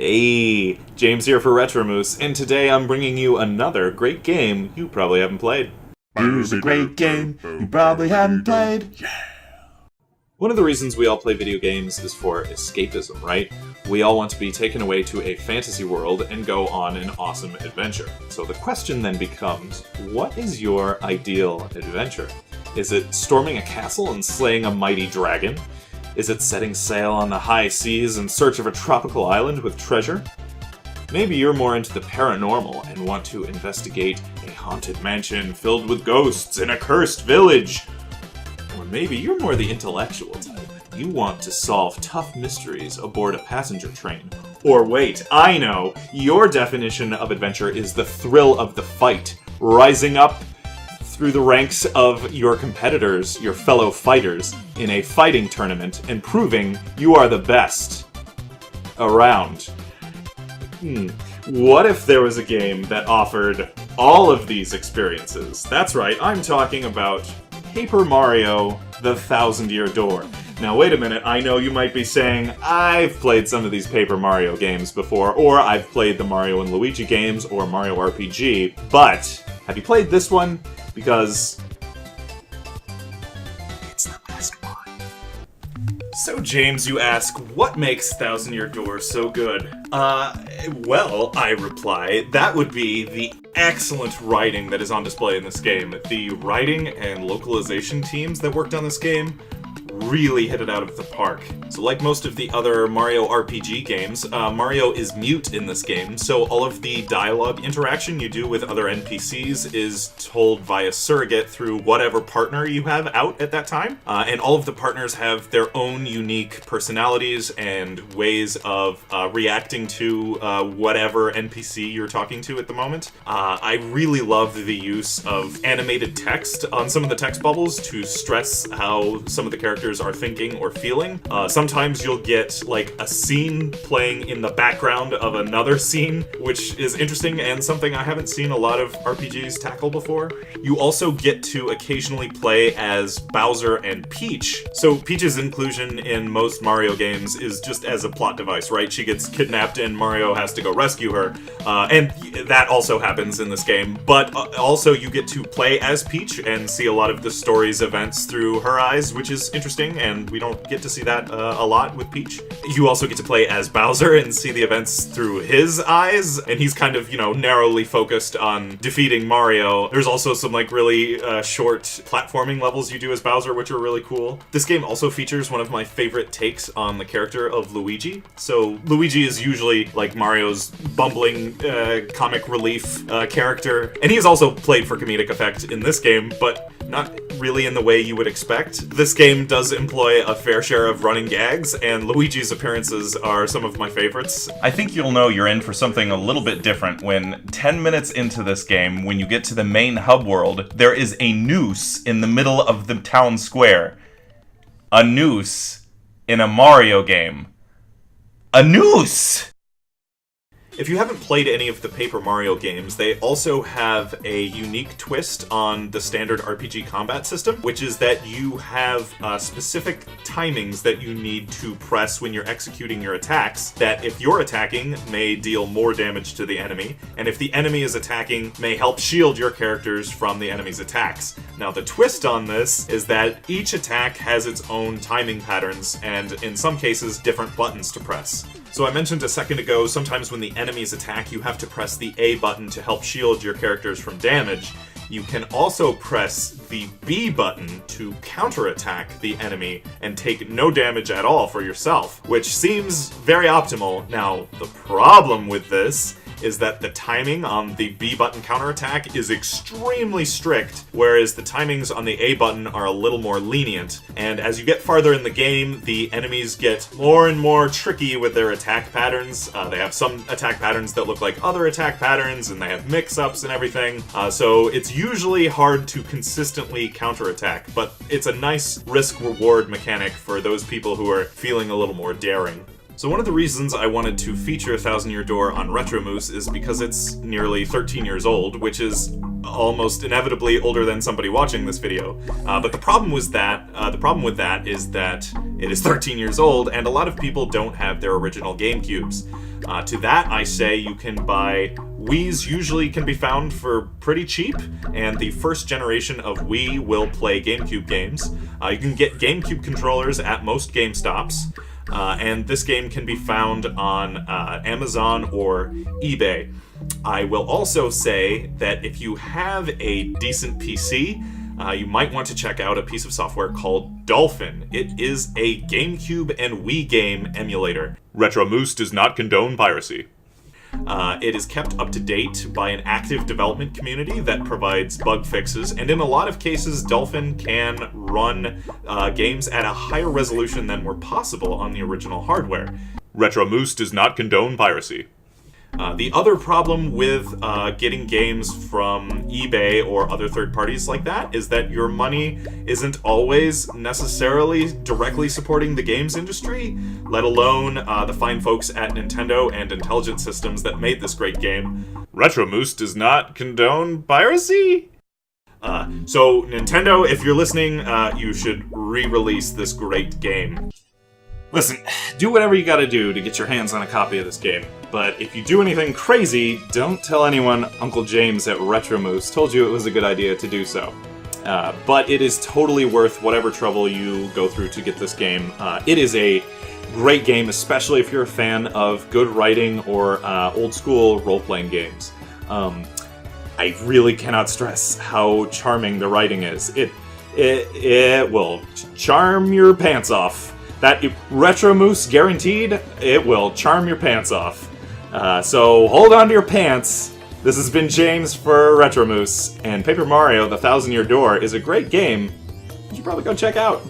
Hey, James here for Retromoose, and today I'm bringing you another great game you probably haven't played. Here's a great game you probably haven't played. One of the reasons we all play video games is for escapism, right? We all want to be taken away to a fantasy world and go on an awesome adventure. So the question then becomes, what is your ideal adventure? Is it storming a castle and slaying a mighty dragon? Is it setting sail on the high seas in search of a tropical island with treasure? Maybe you're more into the paranormal and want to investigate a haunted mansion filled with ghosts in a cursed village. Or maybe you're more the intellectual type. You want to solve tough mysteries aboard a passenger train. Or wait, I know! Your definition of adventure is the thrill of the fight, rising up through the ranks of your competitors, your fellow fighters, in a fighting tournament, and proving you are the best around. What if there was a game that offered all of these experiences? That's right, I'm talking about Paper Mario: The Thousand-Year Door. Now wait a minute, I know you might be saying, I've played some of these Paper Mario games before, or I've played the Mario and Luigi games, or Mario RPG, but have you played this one? Because it's the best one. So James, you ask, what makes Thousand Year Door so good? Well, I reply, that would be the excellent writing that is on display in this game. The writing and localization teams that worked on this game really hit it out of the park. So like most of the other Mario RPG games, Mario is mute in this game, so all of the dialogue interaction you do with other NPCs is told via surrogate through whatever partner you have out at that time. And all of the partners have their own unique personalities and ways of reacting to whatever NPC you're talking to at the moment. I really love the use of animated text on some of the text bubbles to stress how some of the characters are thinking or feeling. Sometimes you'll get like a scene playing in the background of another scene, which is interesting and something I haven't seen a lot of RPGs tackle before. You also get to occasionally play as Bowser and Peach. So Peach's inclusion in most Mario games is just as a plot device, right? She gets kidnapped and Mario has to go rescue her. And that also happens in this game. But also you get to play as Peach and see a lot of the story's events through her eyes, which is interesting. And we don't get to see that a lot with Peach. You also get to play as Bowser and see the events through his eyes, and he's kind of, narrowly focused on defeating Mario. There's also some, really short platforming levels you do as Bowser, which are really cool. This game also features one of my favorite takes on the character of Luigi. So Luigi is usually, Mario's bumbling comic relief character, and he is also played for comedic effect in this game, but not really in the way you would expect. This game does employ a fair share of running gags, and Luigi's appearances are some of my favorites. I think you'll know you're in for something a little bit different when 10 minutes into this game, when you get to the main hub world, there is a noose in the middle of the town square. A noose in a Mario game. A noose! If you haven't played any of the Paper Mario games, they also have a unique twist on the standard RPG combat system, which is that you have specific timings that you need to press when you're executing your attacks, that if you're attacking, may deal more damage to the enemy, and if the enemy is attacking, may help shield your characters from the enemy's attacks. Now, the twist on this is that each attack has its own timing patterns, and in some cases, different buttons to press. So I mentioned a second ago, sometimes when the enemies attack, you have to press the A button to help shield your characters from damage. You can also press the B button to counterattack the enemy and take no damage at all for yourself, which seems very optimal. Now, the problem with this is that the timing on the B button counterattack is extremely strict, whereas the timings on the A button are a little more lenient. And as you get farther in the game, the enemies get more and more tricky with their attack patterns. They have some attack patterns that look like other attack patterns, and they have mix-ups and everything. So it's usually hard to consistently counterattack, but it's a nice risk-reward mechanic for those people who are feeling a little more daring. So one of the reasons I wanted to feature Thousand Year Door on Retromoose is because it's nearly 13 years old, which is almost inevitably older than somebody watching this video. But the problem with that is that it is 13 years old, and a lot of people don't have their original GameCubes. To that, I say you can buy... Wii's usually can be found for pretty cheap, and the first generation of Wii will play GameCube games. You can get GameCube controllers at most GameStops, and this game can be found on Amazon or eBay. I will also say that if you have a decent PC, you might want to check out a piece of software called Dolphin. It is a GameCube and Wii game emulator. Retro Moose does not condone piracy. It is kept up to date by an active development community that provides bug fixes, and in a lot of cases, Dolphin can run games at a higher resolution than were possible on the original hardware. Retro Moose does not condone piracy. The other problem with getting games from eBay or other third parties like that is that your money isn't always necessarily directly supporting the games industry, let alone the fine folks at Nintendo and Intelligent Systems that made this great game. Retro Moose does not condone piracy? So Nintendo, if you're listening, you should re-release this great game. Listen, do whatever you gotta do to get your hands on a copy of this game. But if you do anything crazy, don't tell anyone Uncle James at Retro Moose told you it was a good idea to do so. But it is totally worth whatever trouble you go through to get this game. It is a great game, especially if you're a fan of good writing or old-school role-playing games. I really cannot stress how charming the writing is. It will charm your pants off. That Retro Moose guaranteed, it will charm your pants off. So hold on to your pants. This has been James for Retro Moose, and Paper Mario: The 1,000-Year Door is a great game you should probably go check out.